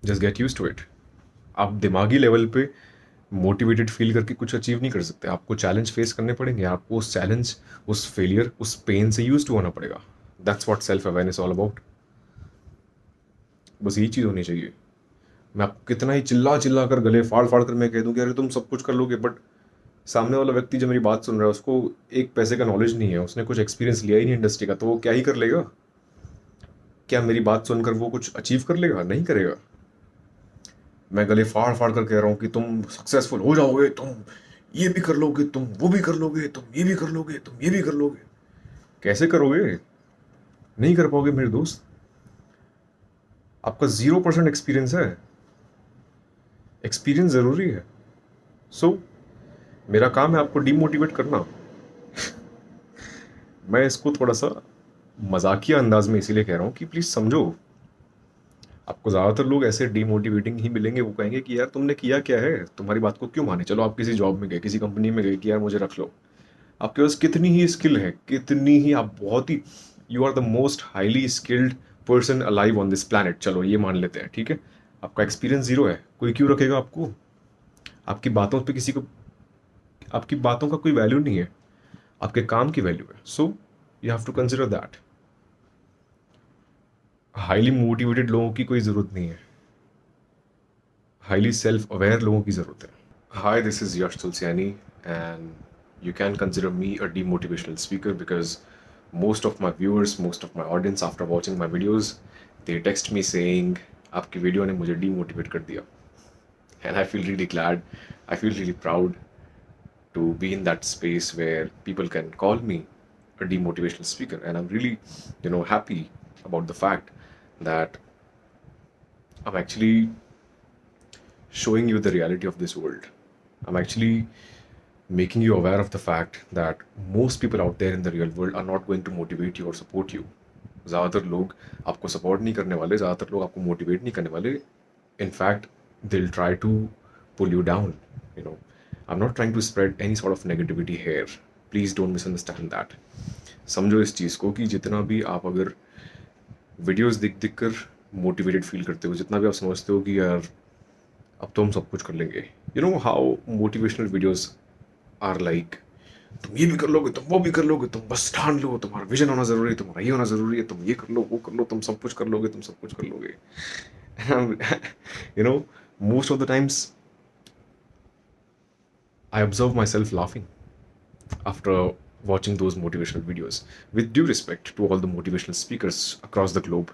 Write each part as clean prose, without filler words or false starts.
Just get use to it. आप दिमागी level पे मोटिवेटेड फील करके कुछ अचीव नहीं कर सकते। आपको चैलेंज फेस करने पड़ेंगे, आपको उस चैलेंज, उस फेलियर, उस पेन से यूज टू होना पड़ेगा। That's what self awareness all about. बस यही चीज़ होनी चाहिए। मैं आपको कितना ही चिल्ला चिल्ला कर, गले फाड़ फाड़ कर मैं कह दूं कि अरे तुम सब कुछ कर लोगे, बट सामने वाला व्यक्ति जो मेरी बात सुन रहा है उसको एक पैसे का नॉलेज नहीं है, उसने कुछ एक्सपीरियंस लिया ही नहीं इंडस्ट्री का, तो वो क्या ही कर लेगा? क्या मेरी बात सुनकर वो कुछ अचीव कर लेगा? नहीं करेगा। मैं गले फाड़ फाड़ कर कह रहा हूँ कि तुम सक्सेसफुल हो जाओगे, तुम ये भी कर लोगे, तुम वो भी कर लोगे, तुम ये भी कर लोगे, तुम ये भी कर लोगे। कैसे करोगे? नहीं कर पाओगे मेरे दोस्त। आपका 0% एक्सपीरियंस है। एक्सपीरियंस ज़रूरी है। सो मेरा काम है आपको डीमोटिवेट करना। मैं इसको थोड़ा सा मजाकिया अंदाज में इसीलिए कह रहा हूँ कि प्लीज़ समझो। आपको ज़्यादातर लोग ऐसे डीमोटिवेटिंग ही मिलेंगे। वो कहेंगे कि यार तुमने किया क्या है, तुम्हारी बात को क्यों माने। चलो आप किसी जॉब में गए, किसी कंपनी में गए कि यार मुझे रख लो। आपके पास कितनी ही स्किल है, कितनी ही आप बहुत ही, you are the most highly skilled person alive on this planet, चलो ये मान लेते हैं, ठीक है। आपका एक्सपीरियंस ज़ीरो है, कोई क्यों रखेगा आपको? आपकी बातों पे किसी को, आपकी बातों का कोई वैल्यू नहीं है, आपके काम की वैल्यू है। So you have to consider that. Highly motivated लोगों की कोई ज़रूरत नहीं है, हाईली सेल्फ अवेयर लोगों की ज़रूरत है। Hi, this is Yash Tulsiani and you can consider me a demotivational speaker because most of my viewers, most of my audience, after watching my videos, they text me saying आपकी video ने मुझे demotivate कर दिया। And I feel really glad, I feel really proud to be in that space where people can call me a demotivational speaker, and I'm really, happy about the fact that I'm actually showing you the reality of this world. I'm actually making you aware of the fact that most people out there in the real world are not going to motivate you or support you. ज़्यादातर लोग आपको support नहीं करने वाले, ज़्यादातर लोग आपको motivate नहीं करने वाले। इनफैक्ट दिल try to pull you down. You know, I am not trying to spread any sort of negativity here. Please don't misunderstand that. समझो इस चीज़ को कि जितना भी आप अगर वीडियोस दिख दिख कर मोटिवेटेड फील करते हो, जितना भी आप समझते हो कि यार अब तो हम सब कुछ कर लेंगे, you know how motivational videos are like, तुम ये भी कर लोगे, तुम वो भी कर लोगे, तुम बस ठान लो, तुम्हारा विजन होना जरूरी है, तुम्हारा ये होना जरूरी है, तुम ये कर लो, वो कर लो, तुम सब कुछ कर लोगे, तुम सब कुछ कर लोगे। You know, most of the times I observe my self laughing after watching those motivational videos. With due respect to all the motivational speakers across the globe,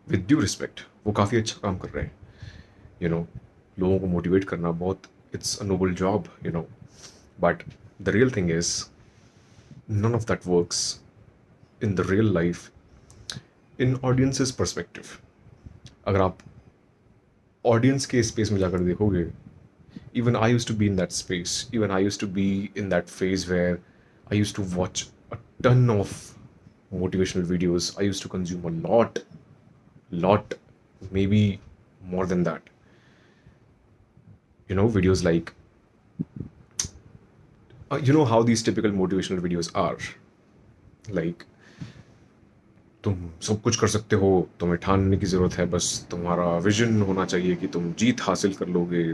with due respect, वो काफ़ी अच्छा काम कर रहे हैं। You know, लोगों को motivate करना बहुत, it's a noble job, but the real thing is none of that works in the real life in audience's perspective. अगर आप ऑडियंस के स्पेस में जाकर देखोगे, even I used to be in that space, even I used to be in that phase where I used to watch a ton of motivational videos. I used to consume a lot, maybe more than that. Videos like, you know how these typical motivational videos are like, तुम सब कुछ कर सकते हो, तुम्हें ठानने की ज़रूरत है, बस तुम्हारा विजन होना चाहिए कि तुम जीत हासिल कर लोगे,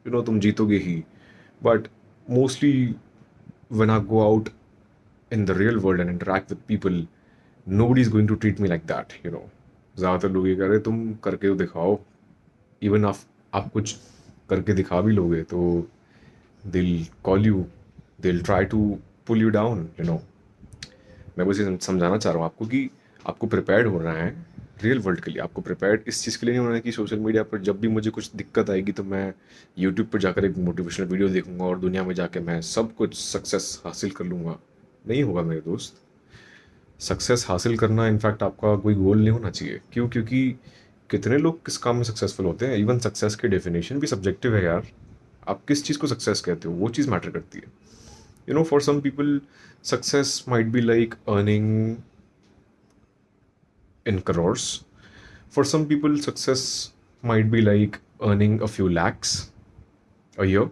तुम जीतोगे ही। But mostly when I go out in the real world and interact with people, nobody is going to treat me like that. ज़्यादातर लोग ये कह रहे तुम करके तो दिखाओ। इवन आप कुछ करके दिखा भी लोगे तो they'll call you, they'll try to pull you down. मैं बस ये समझाना चाह रहा हूँ आपको कि आपको प्रिपेयर्ड होना है रियल वर्ल्ड के लिए। आपको प्रिपेयर्ड इस चीज़ के लिए नहीं होना है कि सोशल मीडिया पर जब भी मुझे कुछ दिक्कत आएगी तो मैं यूट्यूब पर जाकर एक मोटिवेशनल वीडियो देखूंगा और दुनिया में जाकर मैं सब कुछ सक्सेस हासिल कर लूँगा। नहीं होगा मेरे दोस्त। सक्सेस हासिल करना इनफैक्ट आपका कोई गोल नहीं होना चाहिए। क्यों? क्योंकि कितने लोग किस काम में सक्सेसफुल होते हैं। इवन सक्सेस की डेफिनेशन भी सब्जेक्टिव है यार। आप किस चीज़ को सक्सेस कहते हो, वो चीज़ मैटर करती है। For some people, success might be like earning in crores. For some people, success might be like earning a few lakhs a year.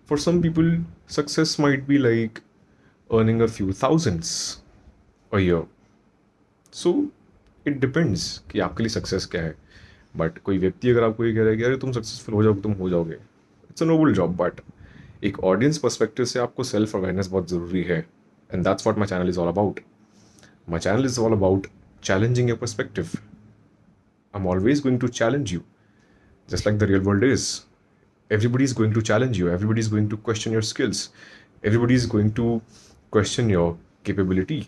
For some people, success might be like earning a few thousands a year. So it depends कि आपके लिए success क्या है। But कोई व्यक्ति अगर आपको ये कह रहा है कि अरे तुम सक्सेसफुल हो जाओगे, तुम हो जाओगे, it's a Nobel job. But एक ऑडियंस पर्सपेक्टिव से आपको सेल्फ अवेयरनेस बहुत ज़रूरी है, and that's what my channel is all about. My channel is all about challenging your perspective. I'm always going to challenge you, just like the real world is. Everybody is going to challenge you. Everybody is going to question your skills. Everybody is going to question your capability.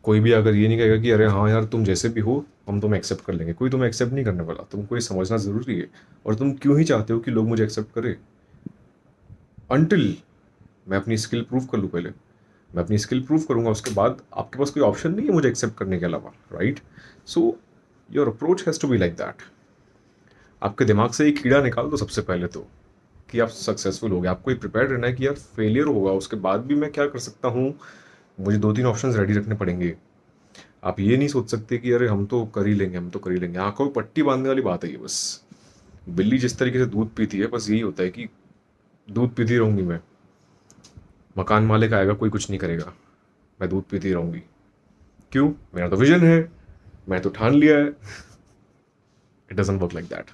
कोई भी अगर ये नहीं कहेगा कि अरे हाँ यार तुम जैसे भी हो हम तुम्हें एक्सेप्ट कर लेंगे, कोई तुम्हें एक्सेप्ट नहीं करने वाला। तुमको ये समझना ज़रूरी है, और तुम क्यों ही चाहते हो कि लोग मुझे एक्सेप्ट करें। अनटिल मैं अपनी स्किल प्रूव कर लूँ पहले, मैं अपनी स्किल प्रूव करूँगा, उसके बाद आपके पास कोई ऑप्शन नहीं है मुझे एक्सेप्ट करने के अलावा, right. So your approach has to be like that. आपके दिमाग से एक कीड़ा निकाल दो सबसे पहले तो, कि आप सक्सेसफुल हो गए। आपको ये प्रिपेयर रहना है कि यार फेलियर होगा, उसके बाद भी मैं क्या कर सकता हूँ, मुझे 2-3 ऑप्शंस रेडी रखने पड़ेंगे। आप ये नहीं सोच सकते कि अरे हम तो कर ही लेंगे, हम तो कर ही लेंगे। आंखों में पट्टी बांधने वाली बात है ये बस। बिल्ली जिस तरीके से दूध पीती है, बस यही होता है कि दूध पीती रहूँगी मैं, मकान मालिक आएगा कोई कुछ नहीं करेगा, मैं दूध पीती रहूँगी। क्यों? मेरा तो विजन है, मैं तो ठान लिया है। It doesn't work like that.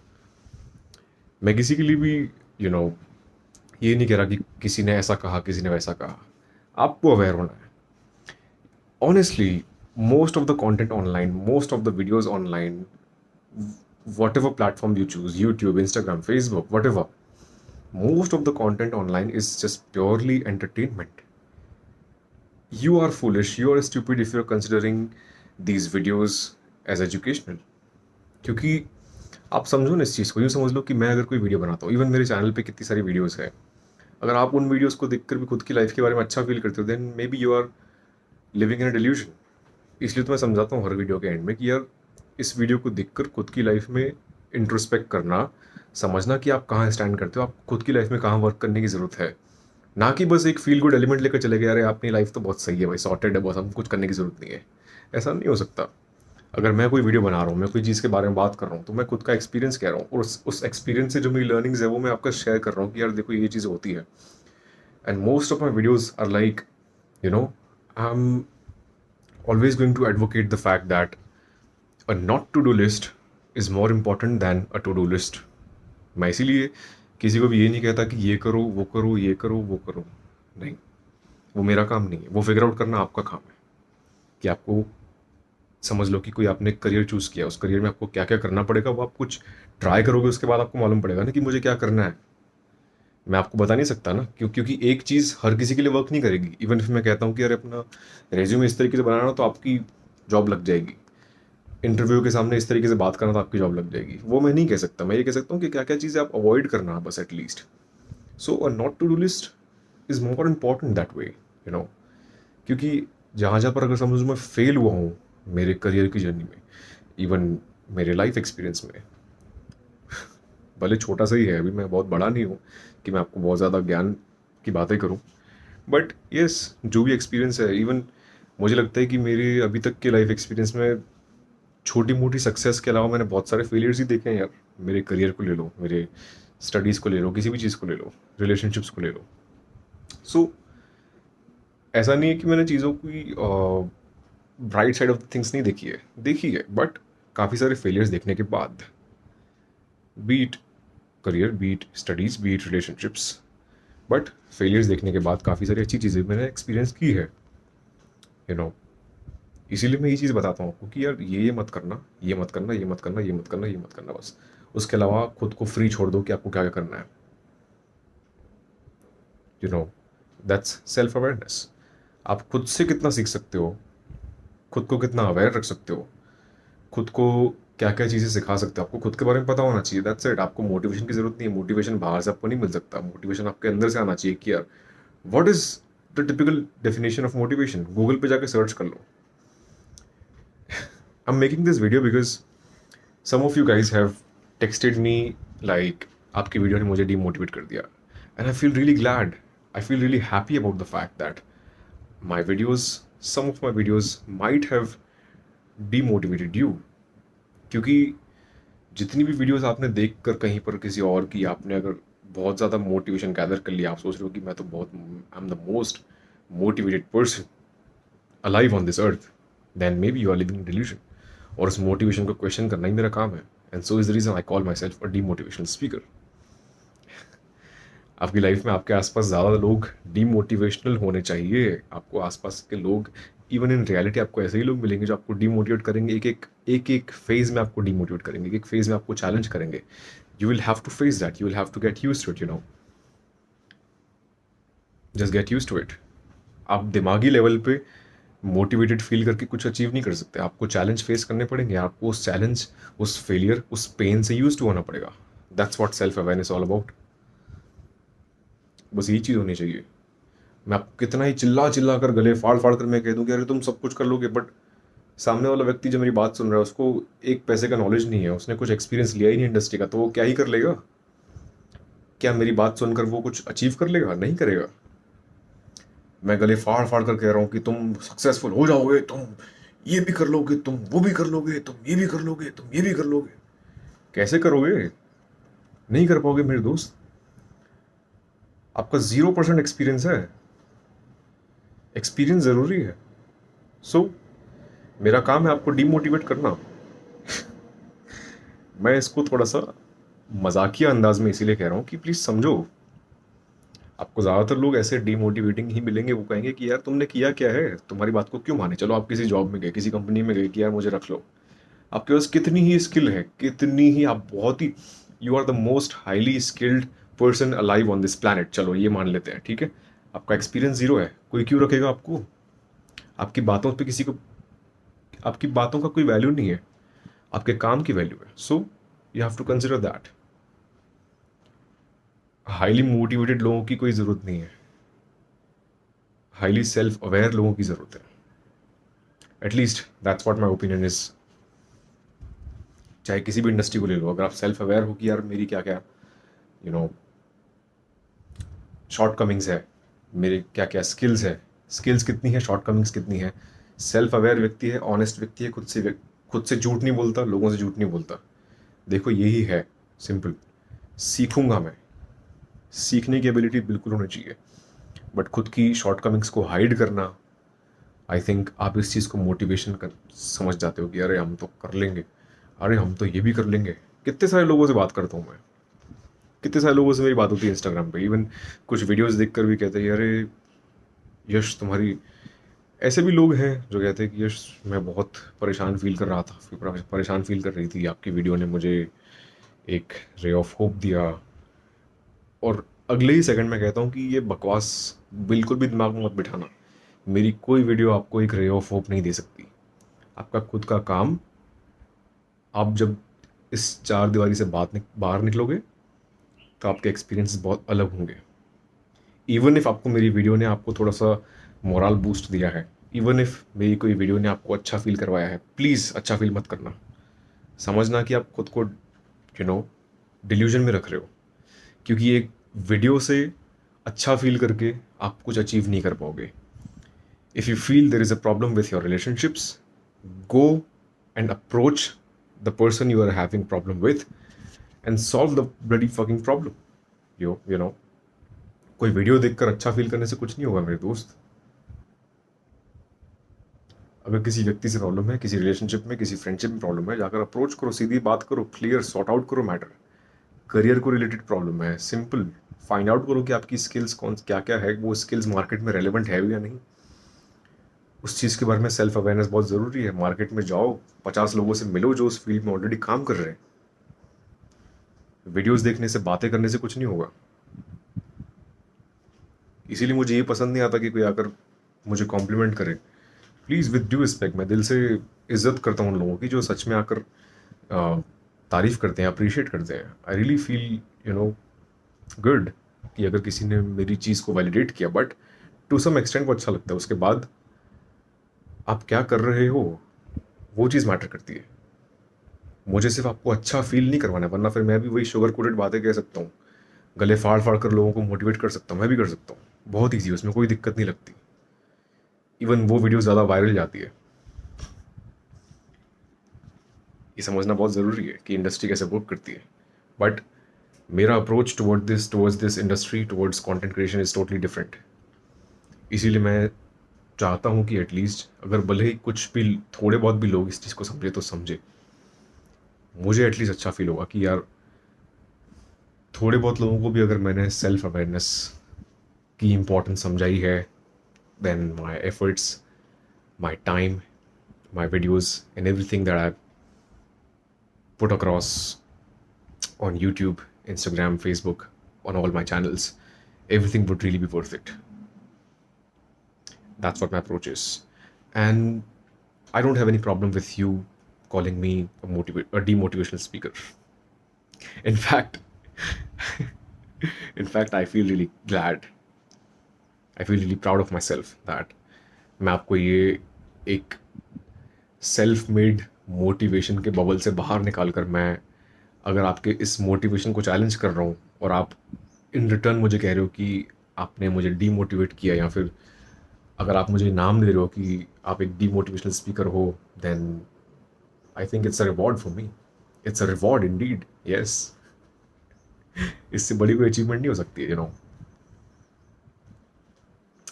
मैं किसी के लिए भी ये नहीं कह रहा कि किसी ने ऐसा कहा, किसी ने वैसा कहा। आपको अवेयर होना है। Honestly most of the content online, most of the videos online, whatever platform you choose, YouTube, Instagram, Facebook, whatever, most of the content online is just purely entertainment. You are foolish, you are stupid if you're considering these videos as educational. क्योंकि आप समझो ना इस चीज़ को, यूँ समझ लो कि मैं अगर कोई वीडियो बनाता हूँ, इवन मेरे चैनल पे कितनी सारी वीडियोस है, अगर आप उन वीडियोस को देखकर भी खुद की लाइफ के बारे में अच्छा फील करते हो, then maybe you are living in a delusion. इसलिए तो मैं समझाता हूँ हर वीडियो के एंड में कि यार इस वीडियो को देखकर खुद की लाइफ में इंट्रोस्पेक्ट करना, समझना कि आप कहाँ स्टैंड करते हो, आप खुद की लाइफ में कहाँ वर्क करने की ज़रूरत है। ना कि बस एक फील गुड एलिमेंट लेकर चले गए, अरे अपनी लाइफ तो बहुत सही है भाई, सॉर्टेड है, बस हम कुछ करने की ज़रूरत नहीं है। ऐसा नहीं हो सकता। अगर मैं कोई वीडियो बना रहा हूँ, मैं कोई चीज़ के बारे में बात कर रहा हूँ, तो मैं खुद का एक्सपीरियंस कह रहा हूँ, और उस एक्सपीरियंस से जो मेरी लर्निंग्स है वो मैं आपका शेयर कर रहा हूँ कि यार देखो ये चीज़ होती है। And most of my videos are like I am always going to advocate the fact that a not to do list is more important than a to do list. मैं इसीलिए किसी को भी ये नहीं कहता कि ये करो वो करो, ये करो वो करो, नहीं, वो मेरा काम नहीं है। वो फिगर आउट करना आपका काम है कि आपको समझ लो कि कोई आपने करियर चूज़ किया, उस करियर में आपको क्या क्या करना पड़ेगा, वो आप कुछ ट्राई करोगे, उसके बाद आपको मालूम पड़ेगा ना कि मुझे क्या करना है। मैं आपको बता नहीं सकता ना, क्योंकि एक चीज़ हर किसी के लिए वर्क नहीं करेगी। इवन फिर मैं कहता हूँ कि अरे अपना रेज्यूमे इस तरीके से बनाना तो आपकी जॉब लग जाएगी, इंटरव्यू के सामने इस तरीके से बात करना तो आपकी जॉब लग जाएगी, वो मैं नहीं कह सकता। मैं ये कह सकता हूँ कि क्या क्या चीज़ें आप अवॉइड करना है बस at least. So a not to do list is more important that way, क्योंकि जहाँ जहाँ पर अगर समझो मैं फेल हुआ हूँ मेरे करियर की जर्नी में, इवन मेरे लाइफ एक्सपीरियंस में, भले छोटा सा ही है, अभी मैं बहुत बड़ा नहीं हूँ कि मैं आपको बहुत ज़्यादा ज्ञान की बातें करूँ, बट यस जो भी एक्सपीरियंस है, इवन मुझे लगता है कि मेरे अभी तक के लाइफ एक्सपीरियंस में छोटी मोटी सक्सेस के अलावा मैंने बहुत सारे फेलियर्स ही देखे हैं यार। मेरे करियर को ले लो, मेरे स्टडीज़ को ले लो, किसी भी चीज़ को ले लो, रिलेशनशिप्स को ले लो। सो ऐसा नहीं है कि मैंने चीज़ों की ब्राइट साइड ऑफ थिंग्स नहीं देखी है, बट काफ़ी सारे फेलियर्स देखने के बाद, be it career, be it studies, be it relationships, but failures देखने के बाद काफ़ी सारी अच्छी चीज़ें मैंने एक्सपीरियंस की है, इसीलिए मैं ये चीज़ बताता हूँ आपको कि यार ये मत करना, ये मत करना, ये मत करना, ये मत करना, ये मत करना, बस उसके अलावा खुद को फ्री छोड़ दो कि आपको क्या क्या करना है। That's self awareness. आप खुद से कितना सीख सकते हो, खुद को कितना अवेयर रख सकते हो, खुद को क्या क्या चीज़ें सिखा सकते हो, आपको खुद के बारे में पता होना चाहिए। That's it. आपको मोटिवेशन की ज़रूरत नहीं है, मोटिवेशन बाहर से आपको नहीं मिल सकता, मोटिवेशन आपके अंदर से आना चाहिए कि यार what is the typical definition of motivation. Google पे जाके सर्च कर लो। I'm making this video because some of you guys have texted me like आपकी वीडियो ने मुझे demotivate कर दिया, and I feel really glad, I feel really happy about the fact that my videos, some of my videos might have demotivated you, क्योंकि जितनी भी videos आपने देख कर कहीं पर किसी और की, आपने अगर बहुत ज़्यादा मोटिवेशन गैदर कर लिया, आप सोच रहे हो कि मैं तो बहुत, I am the most motivated person alive on this earth, then maybe you are living in delusion. और उस मोटिवेशन को क्वेश्चन करना ही मेरा काम है। And so is the reason I call my self a demotivational speaker. आपकी life में आपके आसपास ज़्यादा लोग डीमोटिवेशनल होने चाहिए। आपको आसपास के लोग, इवन इन रियलिटी आपको ऐसे ही लोग मिलेंगे जो आपको डीमोटिवेट करेंगे, एक फेज में आपको डीमोटिवेट करेंगे, एक फेज में आपको चैलेंज करेंगे। You will have to face that, you will have to get used to it, you know, just get used to it. आप दिमागी लेवल पे मोटिवेटेड फील करके कुछ अचीव नहीं कर सकते। आपको चैलेंज फेस करने पड़ेंगे, आपको उस चैलेंज, उस फेलियर, उस पेन से यूज टू होना पड़ेगा। That's what self awareness all about. बस यही चीज़ होनी चाहिए। मैं आपको कितना ही चिल्ला चिल्ला कर, गले फाड़ फाड़ कर मैं कह दूं कि अरे तुम सब कुछ कर लोगे, बट सामने वाला व्यक्ति जो मेरी बात सुन रहा है उसको एक पैसे का नॉलेज नहीं है, उसने कुछ एक्सपीरियंस लिया ही नहीं इंडस्ट्री का, तो वो क्या ही कर लेगा? क्या मेरी बात सुनकर वो कुछ अचीव कर लेगा? नहीं करेगा। मैं गले फाड़ फाड़ कर कह रहा हूँ कि तुम सक्सेसफुल हो जाओगे, तुम ये भी कर लोगे, तुम वो भी कर लोगे, तुम ये भी कर लोगे, तुम ये भी कर लोगे। कैसे करोगे? नहीं कर पाओगे मेरे दोस्त। आपका 0% एक्सपीरियंस है। एक्सपीरियंस ज़रूरी है। सो मेरा काम है आपको डीमोटिवेट करना। मैं इसको थोड़ा सा मजाकिया अंदाज में इसीलिए कह रहा हूँ कि प्लीज़ समझो। आपको ज़्यादातर लोग ऐसे डीमोटिवेटिंग ही मिलेंगे। वो कहेंगे कि यार तुमने किया क्या है, तुम्हारी बात को क्यों माने। चलो आप किसी जॉब में गए, किसी कंपनी में गए कि यार मुझे रख लो। आपके पास कितनी ही स्किल है, कितनी ही, आप बहुत ही, you are the most highly skilled person alive on this planet, चलो ये मान लेते हैं, ठीक है। आपका एक्सपीरियंस ज़ीरो है, कोई क्यों रखेगा आपको? आपकी बातों पे किसी को, आपकी बातों का कोई वैल्यू नहीं है, आपके काम की वैल्यू है। So you have to consider that. Highly motivated लोगों की कोई ज़रूरत नहीं है, हाईली सेल्फ अवेयर लोगों की ज़रूरत है। At least that's what my opinion is. चाहे किसी भी इंडस्ट्री को ले लो, अगर आप सेल्फ अवेयर हो कि यार मेरी क्या क्या, यू नो, शॉर्ट कमिंग्स है, मेरे क्या क्या स्किल्स है, स्किल्स कितनी है, शॉर्ट कमिंग्स कितनी है। सेल्फ अवेयर व्यक्ति है, ऑनेस्ट व्यक्ति है, खुद से झूठ नहीं बोलता, लोगों से झूठ नहीं बोलता। देखो यही है सिंपल। सीखूंगा मैं, सीखने की एबिलिटी बिल्कुल होनी चाहिए, बट खुद की शॉर्ट कमिंग्स को हाइड करना, आई थिंक आप इस चीज़ को मोटिवेशन कर समझ जाते हो कि अरे हम तो कर लेंगे, अरे हम तो ये भी कर लेंगे। कितने सारे लोगों से बात करता हूँ मैं, कितने सारे लोगों से मेरी बात होती है इंस्टाग्राम पे, इवन कुछ वीडियोस देखकर भी कहते हैं अरे यश तुम्हारी, ऐसे भी लोग हैं जो कहते हैं कि यश मैं बहुत परेशान फील कर रहा था, परेशान फील कर रही थी, आपकी वीडियो ने मुझे एक रे ऑफ होप दिया। और अगले ही सेकंड में कहता हूँ कि ये बकवास बिल्कुल भी दिमाग में मत बिठाना, मेरी कोई वीडियो आपको एक रे ऑफ होप नहीं दे सकती। आपका खुद का काम, आप जब इस चार दीवारी से बाहर निकलोगे तो आपके एक्सपीरियंस बहुत अलग होंगे। इवन इफ आपको मेरी वीडियो ने आपको थोड़ा सा मोरल बूस्ट दिया है, इवन इफ मेरी कोई वीडियो ने आपको अच्छा फील करवाया है, प्लीज़ अच्छा फील मत करना। समझना कि आप खुद को डिल्यूजन में रख रहे हो, क्योंकि एक वीडियो से अच्छा फील करके आप कुछ अचीव नहीं कर पाओगे। If you feel there is a problem with your relationships, go and approach the person you are having problem with and solve the bloody fucking problem. You know, कोई video देखकर अच्छा feel करने से कुछ नहीं होगा मेरे दोस्त। अगर किसी व्यक्ति से प्रॉब्लम है, किसी रिलेशनशिप में, किसी फ्रेंडशिप में प्रॉब्लम है, जाकर अप्रोच करो, सीधी बात करो, क्लियर सॉर्ट आउट करो मैटर। करियर को रिलेटेड प्रॉब्लम है, सिंपल फाइंड आउट करो कि आपकी स्किल्स कौन क्या क्या है, वो स्किल्स मार्केट में रेलेवेंट है या नहीं। उस चीज़ के बारे में सेल्फ अवेयरनेस बहुत ज़रूरी है। मार्केट में जाओ, 50 लोगों से मिलो जो उस फील्ड में ऑलरेडी काम कर रहे हैं। वीडियोस देखने से, बातें करने से कुछ नहीं होगा। इसीलिए मुझे ये पसंद नहीं आता कि कोई आकर मुझे कॉम्प्लीमेंट करे। प्लीज़ विद ड्यू रिस्पेक्ट, मैं दिल से इज्जत करता हूँ उन लोगों की जो सच में आकर तारीफ़ करते हैं, अप्रिशिएट करते हैं। आई रियली फील गुड कि अगर किसी ने मेरी चीज़ को वैलिडेट किया, बट टू सम एक्सटेंट वो अच्छा लगता है। उसके बाद आप क्या कर रहे हो वो चीज़ मैटर करती है। मुझे सिर्फ आपको अच्छा फील नहीं करवाना है, वरना फिर मैं भी वही शुगर कोटेड बातें कह सकता हूँ, गले फाड़ फाड़ कर लोगों को मोटिवेट कर सकता हूँ, मैं भी कर सकता हूँ। बहुत ईजी है, उसमें कोई दिक्कत नहीं लगती। इवन वो वीडियो ज़्यादा वायरल जाती है। ये समझना बहुत ज़रूरी है कि इंडस्ट्री कैसे वर्क करती है। बट मेरा approach towards this industry, towards content creation is totally different. इसीलिए मैं चाहता हूँ कि एटलीस्ट अगर भले ही कुछ भी थोड़े बहुत भी लोग इस चीज़ को समझे तो समझे, मुझे एटलीस्ट अच्छा फील होगा कि यार थोड़े बहुत लोगों को भी अगर मैंने सेल्फ अवेयरनेस की इम्पोर्टेंस समझाई है, then my efforts, my time, my videos and everything that I put across on YouTube, Instagram, Facebook, on all my channels, everything would really be worth it. That's what my approach is. And I don't have any problem with you calling me a demotivational speaker. In fact, I feel really glad. I feel really proud of myself that मैं आपको ये एक self made motivation के bubble से बाहर निकाल कर मैं अगर आपके इस मोटिवेशन को चैलेंज कर रहा हूँ और आप इन रिटर्न मुझे कह रहे हो कि आपने मुझे डीमोटिवेट किया, या फिर अगर आप मुझे इनाम दे रहे हो कि आप एक डीमोटिवेशनल स्पीकर हो, then I think it's a reward for me. It's a reward indeed. Yes, इससे बड़ी कोई अचीवमेंट नहीं हो सकती है,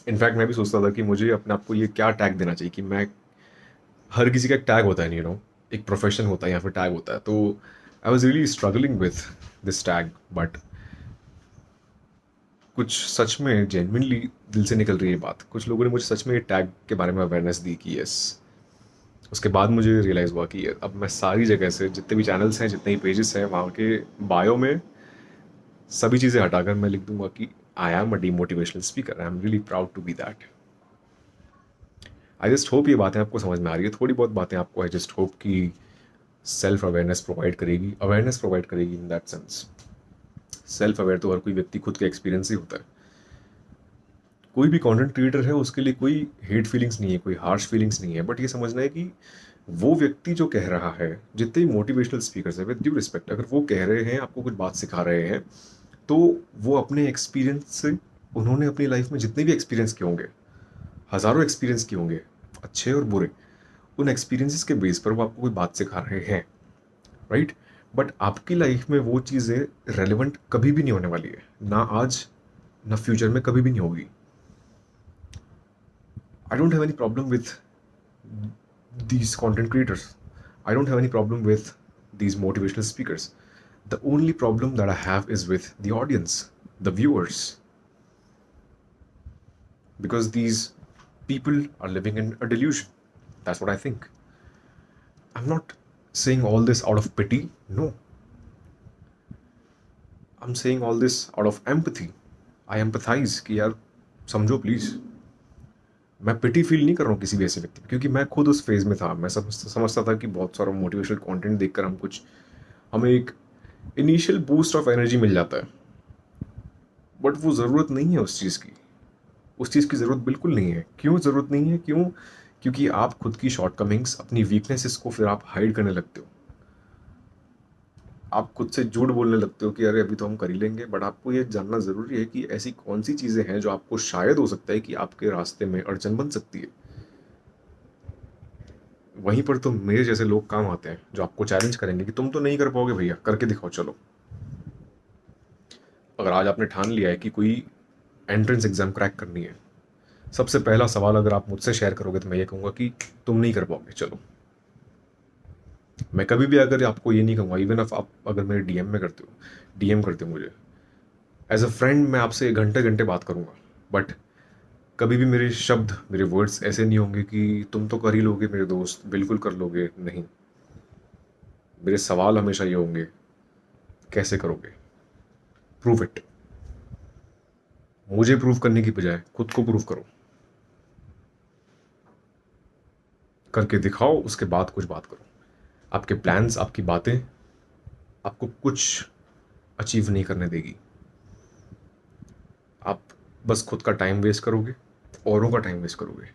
इनफैक्ट मैं भी सोचता था कि मुझे अपने आप को ये क्या टैग देना चाहिए कि मैं, हर किसी का एक टैग होता है, एक प्रोफेशन होता है या फिर टैग होता है. तो I was really struggling with this tag, but कुछ सच में जेन्युइनली दिल से निकल रही है बात. कुछ लोगों ने मुझे सच में ये टैग के बारे में अवेयरनेस दी कि यस. उसके बाद मुझे रियलाइज़ हुआ कि अब मैं सारी जगह से जितने भी चैनल्स हैं, जितने भी पेजेस हैं, वहाँ के बायो में सभी चीज़ें हटाकर मैं लिख दूंगा कि I am a demotivational speaker. I am really proud to be that. I just hope ये बातें आपको समझ में आ रही है. थोड़ी बहुत बातें आपको आई जस्ट होप कि सेल्फ अवेयरनेस प्रोवाइड करेगी in that sense. Self aware तो हर कोई व्यक्ति खुद के एक्सपीरियंस ही होता है. कोई भी कंटेंट क्रिएटर है उसके लिए कोई हेट फीलिंग्स नहीं है, कोई हार्श फीलिंग्स नहीं है, बट ये समझना है कि वो व्यक्ति जो कह रहा है, जितने मोटिवेशनल स्पीकर्स हैं, विद ड्यू रिस्पेक्ट, अगर वो कह रहे हैं, आपको कुछ बात सिखा रहे हैं, तो वो अपने एक्सपीरियंस से, उन्होंने अपनी लाइफ में जितने भी एक्सपीरियंस किए होंगे, हज़ारों एक्सपीरियंस किए होंगे, अच्छे और बुरे, उन एक्सपीरियंसेस के बेस पर वो आपको कोई बात सिखा रहे हैं, राइट. बट आपकी लाइफ में वो चीज़ें रेलिवेंट कभी भी नहीं होने वाली है, ना आज ना फ्यूचर में कभी भी नहीं होगी. I don't have any problem with these content creators. I don't have any problem with these motivational speakers. The only problem that I have is with the audience, the viewers. Because these people are living in a delusion. That's what I think. I'm not saying all this out of pity. No. I'm saying all this out of empathy. I empathize कि यार समझो please. मैं पिटी feel नहीं कर रहा हूँ किसी भी ऐसे व्यक्ति पे, क्योंकि मैं खुद उस फेज़ में था. मैं समझता था कि बहुत सारा मोटिवेशनल कंटेंट देखकर हमें एक इनिशियल बूस्ट ऑफ एनर्जी मिल जाता है, बट वो ज़रूरत नहीं है उस चीज़ की. उस चीज़ की ज़रूरत बिल्कुल नहीं है. क्यों ज़रूरत नहीं है? क्योंकि आप खुद की शॉर्टकमिंग्स, अपनी वीकनेसेस को फिर आप हाइड करने लगते हो. आप खुद से झूठ बोलने लगते हो कि अरे अभी तो हम कर ही लेंगे. बट आपको ये जानना ज़रूरी है कि ऐसी कौन सी चीज़ें हैं जो आपको शायद हो सकता है कि आपके रास्ते में अड़चन बन सकती है. वहीं पर तो मेरे जैसे लोग काम आते हैं जो आपको चैलेंज करेंगे कि तुम तो नहीं कर पाओगे भैया, करके दिखाओ चलो. अगर आज आपने ठान लिया है कि कोई एंट्रेंस एग्ज़ाम क्रैक करनी है, सबसे पहला सवाल अगर आप मुझसे शेयर करोगे तो मैं ये कहूँगा कि तुम नहीं कर पाओगे, चलो. मैं कभी भी अगर आपको ये नहीं कहूँगा, इवन आप अगर मेरे डीएम करते हो मुझे एज अ फ्रेंड, मैं आपसे घंटे घंटे बात करूँगा, बट कभी भी मेरे शब्द, मेरे वर्ड्स ऐसे नहीं होंगे कि तुम तो कर ही लोगे मेरे दोस्त, बिल्कुल कर लोगे. नहीं, मेरे सवाल हमेशा ये होंगे, कैसे करोगे, प्रूव इट. मुझे प्रूव करने की बजाय खुद को प्रूव करो, करके दिखाओ, उसके बाद कुछ बात करो. आपके प्लान्स, आपकी बातें आपको कुछ अचीव नहीं करने देगी. आप बस खुद का टाइम वेस्ट करोगे, औरों का टाइम वेस्ट करोगे.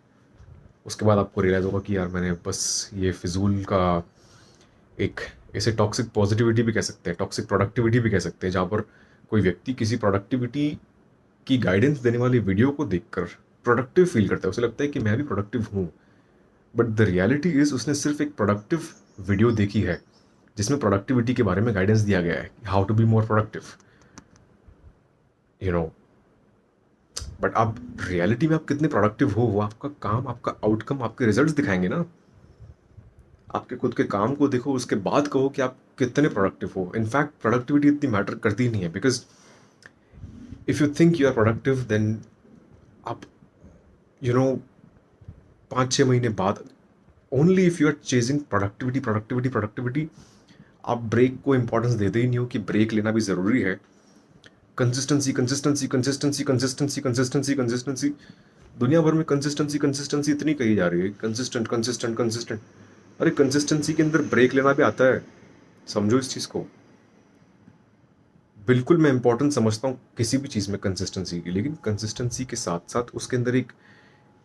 उसके बाद आपको रियलाइज़ होगा कि यार मैंने बस ये फिजूल का एक, इसे टॉक्सिक पॉजिटिविटी भी कह सकते हैं, टॉक्सिक प्रोडक्टिविटी भी कह सकते हैं, जहाँ पर कोई व्यक्ति किसी प्रोडक्टिविटी की गाइडेंस देने वाली वीडियो को देखकर प्रोडक्टिव फील करता है. उसे लगता है कि मैं भी प्रोडक्टिव हूँ, बट द रियलिटी इज़ उसने सिर्फ एक प्रोडक्टिव वीडियो देखी है जिसमें प्रोडक्टिविटी के बारे में गाइडेंस दिया गया है, how to be more productive, but आप रियलिटी में आप कितने प्रोडक्टिव हो, वो आपका काम, आपका आउटकम, आपके रिजल्ट्स दिखाएंगे ना। आपके खुद के काम को देखो, उसके बाद कहो कि आप कितने प्रोडक्टिव हो। इनफैक्ट प्रोडक्टिविटी इतनी मैटर करती ही नहीं है, because if you think you are productive then आप यू नो 5-6 महीने बाद, only if you are chasing productivity productivity productivity, आप ब्रेक को इंपॉर्टेंस देते ही नहीं हो कि ब्रेक लेना भी ज़रूरी है। Consistency consistency consistency consistency consistency consistency, दुनिया भर में कंसिस्टेंसी कंसिस्टेंसी इतनी कही जा रही है, कंसिस्टेंट कंसिस्टेंट कंसिस्टेंट। अरे कंसिस्टेंसी के अंदर ब्रेक लेना भी आता है, समझो इस चीज़ को। बिल्कुल मैं इंपॉर्टेंट समझता हूँ किसी भी चीज़ में कंसिस्टेंसी की, लेकिन कंसिस्टेंसी के साथ साथ उसके अंदर एक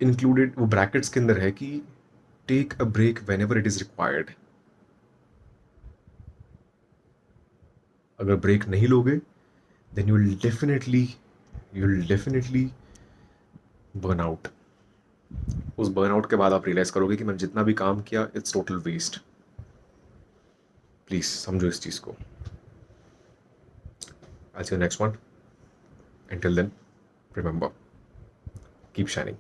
इंक्लूडेड, वो ब्रैकेट्स के अंदर है कि take a break whenever it is required. अगर ब्रेक नहीं लोगे then you will definitely burn out. उस बर्न आउट के बाद आप रियलाइज करोगे कि मैंने जितना भी काम किया इट्स टोटल वेस्ट। प्लीज समझो इस चीज को। I'll see you next one. Until then, remember, keep shining.